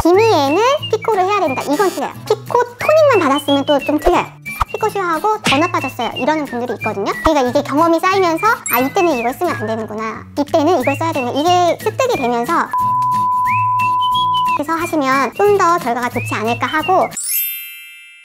기미에는 피코를 해야 된다, 이건 틀려요. 피코 토닉만 받았으면 또 좀 틀려요. 피코 슈어하고 더 나빠졌어요 이러는 분들이 있거든요. 그러니까 이게 경험이 쌓이면서 아, 이때는 이걸 쓰면 안 되는구나, 이때는 이걸 써야 되는, 이게 습득이 되면서 그래서 하시면 좀 더 결과가 좋지 않을까 하고.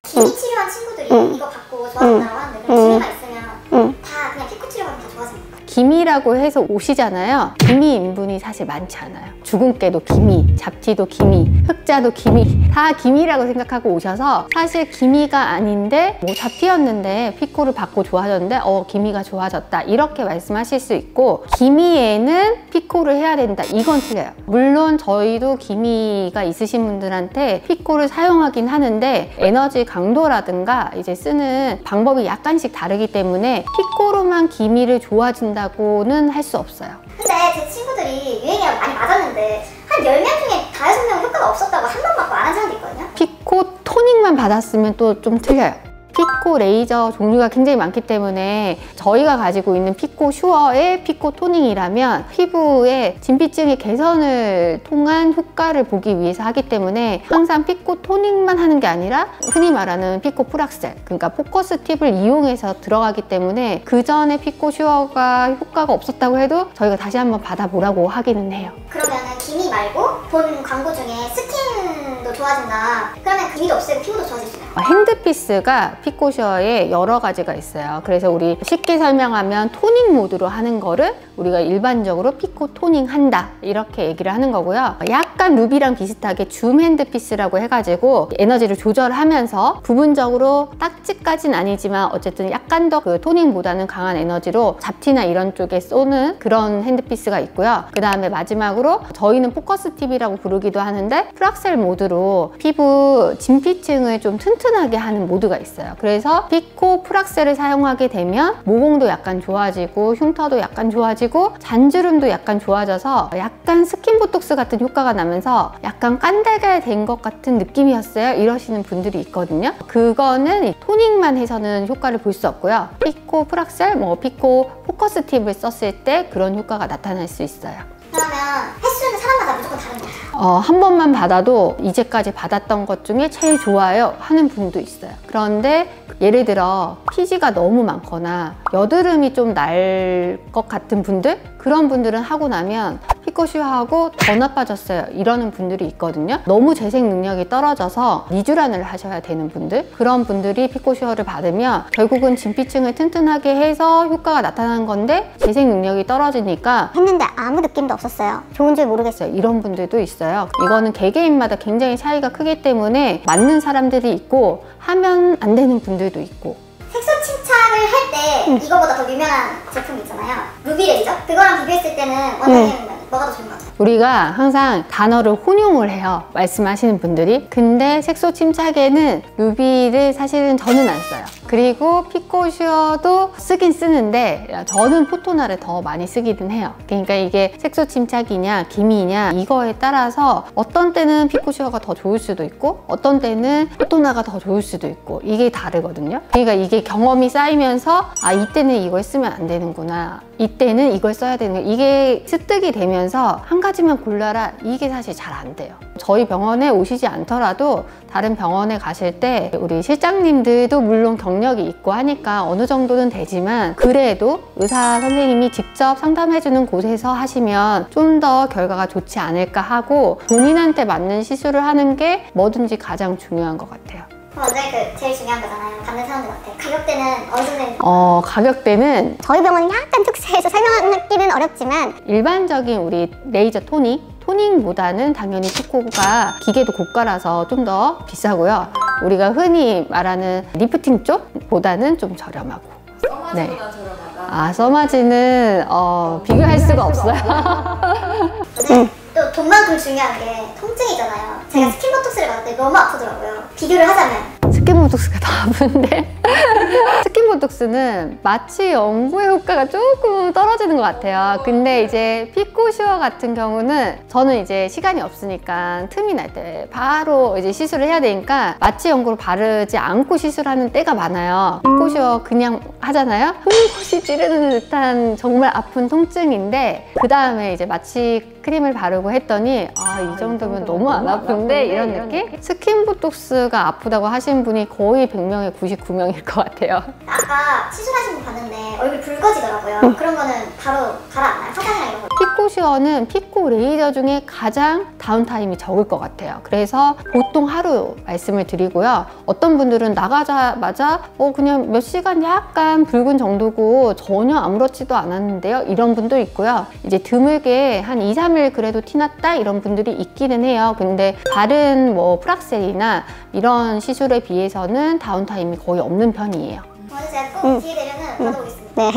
기미 치료한 친구들이 이거 받고 좋아진다고 하는데 그럼 기미가 있으면 다 그냥 피코 치료하면 다 좋아집니까? 기미라고 해서 오시잖아요. 기미 인분이 사실 많지 않아요. 주근깨도 기미, 잡티도 기미, 흑자도 기미, 다 기미라고 생각하고 오셔서 사실 기미가 아닌데 뭐 잡티였는데 피코를 받고 좋아졌는데 기미가 좋아졌다 이렇게 말씀하실 수 있고, 기미에는 피코를 해야 된다 이건 틀려요. 물론 저희도 기미가 있으신 분들한테 피코를 사용하긴 하는데 에너지 강도라든가 이제 쓰는 방법이 약간씩 다르기 때문에 피코로만 기미를 좋아진다고는 할 수 없어요. 근데 제 친구들이 유행이랑 많이 맞았는데 한 10명 중에 5-6명은 효과가 없었다고 한 번 맞고 안 한 사람도 있거든요. 피코 토닉만 받았으면 또 좀 틀려요. 피코 레이저 종류가 굉장히 많기 때문에 저희가 가지고 있는 피코 슈어의 피코 토닝이라면 피부의 진피층의 개선을 통한 효과를 보기 위해서 하기 때문에 항상 피코 토닝만 하는 게 아니라 흔히 말하는 피코 프락셀, 그러니까 포커스 팁을 이용해서 들어가기 때문에 그 전에 피코 슈어가 효과가 없었다고 해도 저희가 다시 한번 받아보라고 하기는 해요. 그러면은 기미 말고 본 광고 중에 스킨도 좋아진다, 그러면 기미도 없애고 피부도 좋아질 수 있나요? 핸드피스가 피코슈어에 여러 가지가 있어요. 그래서 우리 쉽게 설명하면 토닝 모드로 하는 거를 우리가 일반적으로 피코 토닝 한다 이렇게 얘기를 하는 거고요. 약간 루비랑 비슷하게 줌 핸드피스라고 해가지고 에너지를 조절하면서 부분적으로 딱지까지는 아니지만 어쨌든 약간 더 그 토닝보다는 강한 에너지로 잡티나 이런 쪽에 쏘는 그런 핸드피스가 있고요. 그 다음에 마지막으로 저희는 포커스 팁이라고 부르기도 하는데 프락셀 모드로 피부 진피층을 좀 튼튼하게 하는 모드가 있어요. 그래서 피코 프락셀을 사용하게 되면 모공도 약간 좋아지고 흉터도 약간 좋아지고 잔주름도 약간 좋아져서 약간 스킨 보톡스 같은 효과가 나면서 약간 깐달걀 된 것 같은 느낌이었어요 이러시는 분들이 있거든요. 그거는 토닝만 해서는 효과를 볼 수 없고요. 피코 프락셀, 피코 포커스 팁을 썼을 때 그런 효과가 나타날 수 있어요. 그러면 횟수는 사람마다 무조건 다른 거죠? 한 번만 받아도 이제까지 받았던 것 중에 제일 좋아요 하는 분도 있어요. 그런데 예를 들어 피지가 너무 많거나 여드름이 좀 날 것 같은 분들, 그런 분들은 하고 나면 피코슈어하고 더 나빠졌어요 이러는 분들이 있거든요. 너무 재생 능력이 떨어져서 리쥬란을 하셔야 되는 분들, 그런 분들이 피코슈어를 받으면 결국은 진피층을 튼튼하게 해서 효과가 나타나는 건데 재생 능력이 떨어지니까 했는데 아무 느낌도 없었어요, 좋은 줄 모르겠어요, 이런 분들도 있어요. 이거는 개개인마다 굉장히 차이가 크기 때문에 맞는 사람들이 있고 하면 안 되는 분들도 있고. 색소 침착을 할 때 이거보다 더 유명한 제품이 있잖아요, 루비 레이저. 그거랑 비교했을 때는 원장님은 뭐가 더 좋은 것 같아요? 우리가 항상 단어를 혼용을 해요 말씀하시는 분들이. 근데 색소 침착에는 루비를 사실은 저는 안 써요. 그리고 피코슈어도 쓰긴 쓰는데 저는 포토나를 더 많이 쓰기는 해요. 그러니까 이게 색소 침착이냐 기미냐 이거에 따라서 어떤 때는 피코슈어가 더 좋을 수도 있고 어떤 때는 포토나가 더 좋을 수도 있고 이게 다르거든요. 그러니까 이게 경험이 쌓이면서 아, 이때는 이걸 쓰면 안 되는구나, 이때는 이걸 써야 되는 거야, 이게 습득이 되면서 한 가지만 골라라 이게 사실 잘 안 돼요. 저희 병원에 오시지 않더라도 다른 병원에 가실 때 우리 실장님들도 물론 경력이 있고 하니까 어느 정도는 되지만 그래도 의사 선생님이 직접 상담해주는 곳에서 하시면 좀 더 결과가 좋지 않을까 하고 본인한테 맞는 시술을 하는 게 뭐든지 가장 중요한 것 같아요. 원장님 제일 중요한 거잖아요, 받는 사람들한테. 가격대는 어느 정도? 가격대는 저희 병원은 약간 특수해서 설명하기는 어렵지만 일반적인 우리 레이저 토닝보다는 당연히 피코가 기계도 고가라서 좀 더 비싸고요. 우리가 흔히 말하는 리프팅 쪽보다는 좀 저렴하고. 써마지보다 저렴하다. 써마지는 비교할 수가 없어요. 또 돈만큼 중요한 게 통증이잖아요. 제가 스킨보톡스를 받을 때 너무 아프더라고요. 비교를 하자면 스킨 보톡스가 더 아픈데 스킨 보톡스는 마취 연고의 효과가 조금 떨어지는 것 같아요. 근데 이제 피코시어 같은 경우는 저는 이제 시간이 없으니까 틈이 날 때 바로 이제 시술을 해야 되니까 마취 연고를 바르지 않고 시술하는 때가 많아요. 피코시어 그냥 하잖아요. 홈곳이 찌르는 듯한 정말 아픈 통증인데 그 다음에 이제 마취 크림을 바르고 했더니 이 정도면 너무 안 아픈데 이런 느낌? 스킨 보톡스가 아프다고 하신 분이 거의 100명에 99명일 것 같아요. 아까 시술하신 분 봤는데 얼굴 붉어지더라고요. 그런 거는 바로 가라앉나요? 화장이나 이런 거. 피코시어는 피코 레이저 중에 가장 다운타임이 적을 것 같아요. 그래서 보통 하루 말씀을 드리고요. 어떤 분들은 나가자마자 그냥 몇 시간 약간 붉은 정도고 전혀 아무렇지도 않았는데요. 이런 분도 있고요. 이제 드물게 한 2, 3일 그래도 티났다 이런 분들이 있기는 해요. 근데 다른 뭐 프락셀이나 이런 시술에 비해서는 다운타임이 거의 없는 편이에요. 제가 꼭 기회 되면은 받아보겠습니다. 네.